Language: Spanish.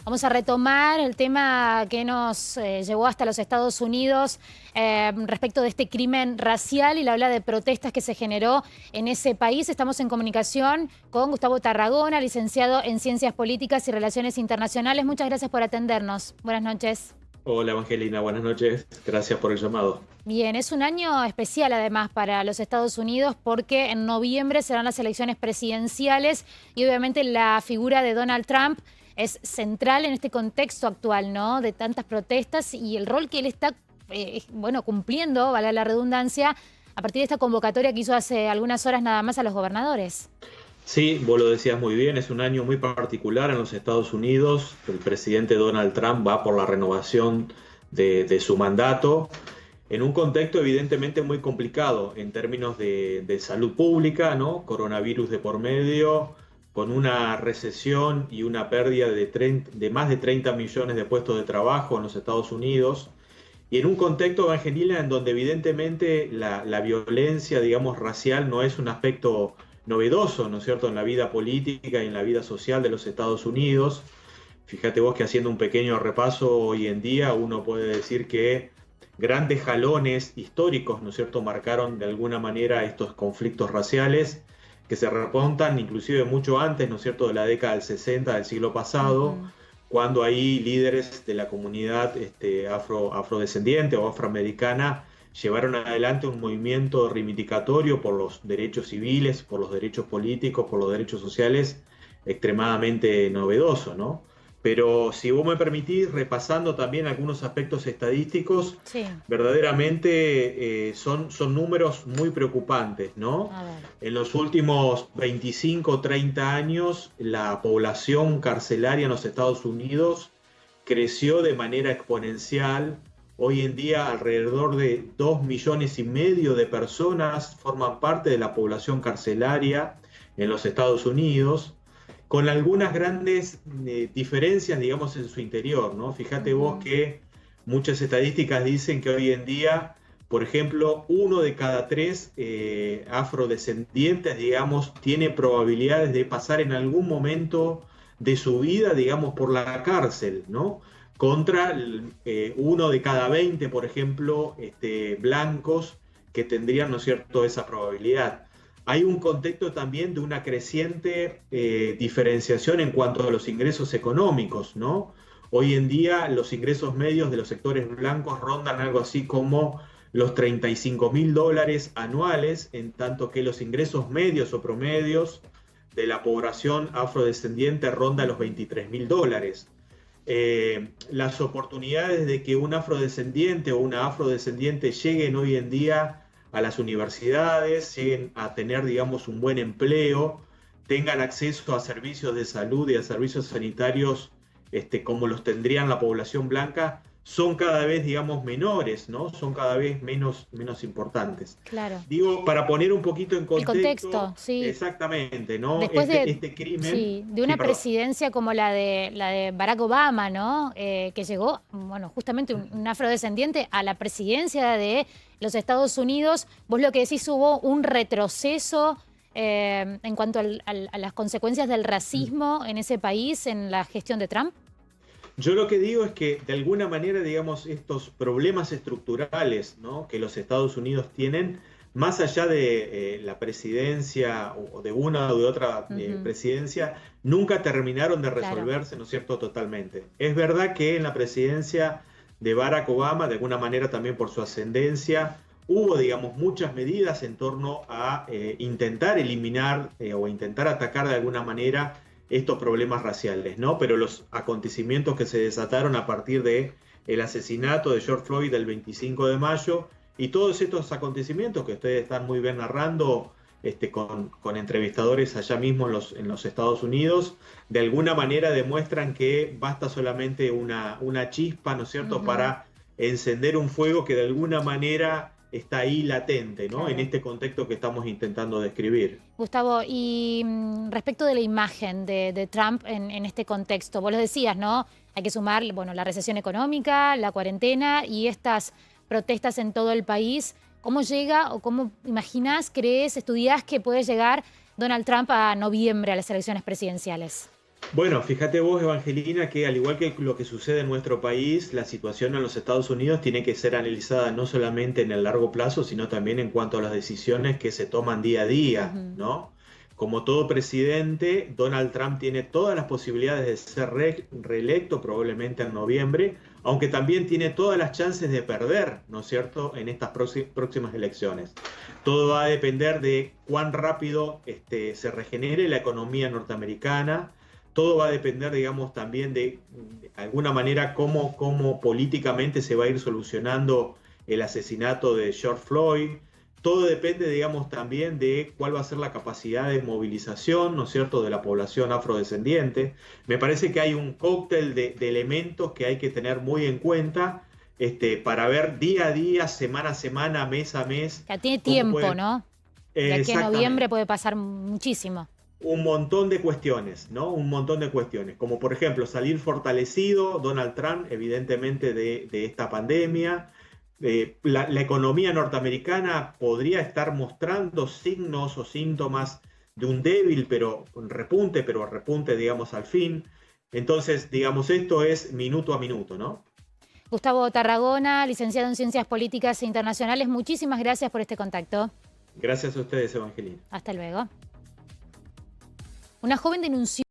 Vamos a retomar el tema que nos llevó hasta los Estados Unidos respecto de este crimen racial y la ola de protestas que se generó en ese país. Estamos en comunicación con Gustavo Tarragona, licenciado en Ciencias Políticas y Relaciones Internacionales. Muchas gracias por atendernos. Buenas noches. Hola Evangelina, buenas noches. Gracias por el llamado. Bien, es un año especial además para los Estados Unidos porque en noviembre serán las elecciones presidenciales y obviamente la figura de Donald Trump es central en este contexto actual, ¿no? De tantas protestas y el rol que él está, cumpliendo, vale la redundancia, a partir de esta convocatoria que hizo hace algunas horas nada más a los gobernadores. Sí, vos lo decías muy bien, es un año muy particular en los Estados Unidos. El presidente Donald Trump va por la renovación de su mandato en un contexto evidentemente muy complicado en términos de salud pública, ¿no? Coronavirus de por medio, con una recesión y una pérdida de más de 30 millones de puestos de trabajo en los Estados Unidos. Y en un contexto, Evangelina, en donde evidentemente la violencia, digamos, racial no es un aspecto novedoso, ¿no es cierto?, en la vida política y en la vida social de los Estados Unidos. Fíjate vos que haciendo un pequeño repaso hoy en día uno puede decir que grandes jalones históricos, ¿no es cierto?, marcaron de alguna manera estos conflictos raciales que se remontan inclusive mucho antes, ¿no es cierto?, de la década del 60 del siglo pasado, cuando ahí líderes de la comunidad afrodescendiente o afroamericana llevaron adelante un movimiento reivindicatorio por los derechos civiles, por los derechos políticos, por los derechos sociales, extremadamente novedoso, ¿no? Pero si vos me permitís, repasando también algunos aspectos estadísticos, Sí. verdaderamente son números muy preocupantes, ¿no? A ver. En los últimos 25 o 30 años, la población carcelaria en los Estados Unidos creció de manera exponencial. Hoy en día, alrededor de 2,5 millones de personas forman parte de la población carcelaria en los Estados Unidos, con algunas grandes diferencias, digamos, en su interior, ¿no? Fíjate vos que muchas estadísticas dicen que hoy en día, por ejemplo, 1 de cada 3 afrodescendientes, digamos, tiene probabilidades de pasar en algún momento de su vida, digamos, por la cárcel, ¿no? Contra 1 de cada 20, por ejemplo, blancos que tendrían, ¿no es cierto?, esa probabilidad. Hay un contexto también de una creciente diferenciación en cuanto a los ingresos económicos, ¿no? Hoy en día los ingresos medios de los sectores blancos rondan algo así como los $35.000 anuales, en tanto que los ingresos medios o promedios de la población afrodescendiente rondan los $23.000. Las oportunidades de que un afrodescendiente o una afrodescendiente lleguen hoy en día a las universidades, lleguen a tener, digamos, un buen empleo, tengan acceso a servicios de salud y a servicios sanitarios como los tendrían la población blanca, son cada vez, digamos, menores, ¿no? Son cada vez menos importantes. Claro. Digo, para poner un poquito en El contexto, contexto, sí. exactamente, ¿no? Después de, Este crimen, sí, de sí, una perdón. presidencia como la de Barack Obama, ¿no? Que llegó, bueno, justamente un afrodescendiente a la presidencia de los Estados Unidos. Vos lo que decís, hubo un retroceso en cuanto a las consecuencias del racismo en ese país, en la gestión de Trump. Yo lo que digo es que de alguna manera, digamos, estos problemas estructurales, ¿no?, que los Estados Unidos tienen, más allá de la presidencia o de una o de otra presidencia, nunca terminaron de Claro. resolverse, ¿no es cierto?, totalmente. Es verdad que en la presidencia de Barack Obama, de alguna manera también por su ascendencia, hubo, digamos, muchas medidas en torno a intentar eliminar o intentar atacar de alguna manera estos problemas raciales, ¿no? Pero los acontecimientos que se desataron a partir de el asesinato de George Floyd el 25 de mayo y todos estos acontecimientos que ustedes están muy bien narrando con entrevistadores allá mismo en los Estados Unidos, de alguna manera demuestran que basta solamente una chispa, ¿no es cierto?, para encender un fuego que de alguna manera está ahí latente, ¿no?, Claro. en este contexto que estamos intentando describir. Gustavo, y respecto de la imagen de Trump en este contexto, vos lo decías, ¿no? Hay que sumar, bueno, la recesión económica, la cuarentena y estas protestas en todo el país. ¿Cómo llega o cómo imaginás, crees, estudiás que puede llegar Donald Trump a noviembre a las elecciones presidenciales? Bueno, fíjate vos, Evangelina, que al igual que lo que sucede en nuestro país, la situación en los Estados Unidos tiene que ser analizada no solamente en el largo plazo, sino también en cuanto a las decisiones que se toman día a día, Ujú. ¿no? Como todo presidente, Donald Trump tiene todas las posibilidades de ser reelecto probablemente en noviembre, aunque también tiene todas las chances de perder, ¿no es cierto?, en estas próximas elecciones. Todo va a depender de cuán rápido se regenere la economía norteamericana. Todo va a depender, digamos, también de alguna manera cómo políticamente se va a ir solucionando el asesinato de George Floyd. Todo depende, digamos, también de cuál va a ser la capacidad de movilización, ¿no es cierto?, de la población afrodescendiente. Me parece que hay un cóctel de elementos que hay que tener muy en cuenta para ver día a día, semana a semana, mes a mes, Ya tiene cómo tiempo, pueden... ¿no? De aquí a noviembre Exactamente. puede pasar muchísimo. Un montón de cuestiones, ¿no? Un montón de cuestiones, como por ejemplo salir fortalecido Donald Trump, evidentemente, de esta pandemia. La economía norteamericana podría estar mostrando signos o síntomas de un débil, pero repunte, digamos, al fin. Entonces, digamos, esto es minuto a minuto, ¿no? Gustavo Tarragona, licenciado en Ciencias Políticas e Internacionales, muchísimas gracias por este contacto. Gracias a ustedes, Evangelina. Hasta luego. Una joven denunció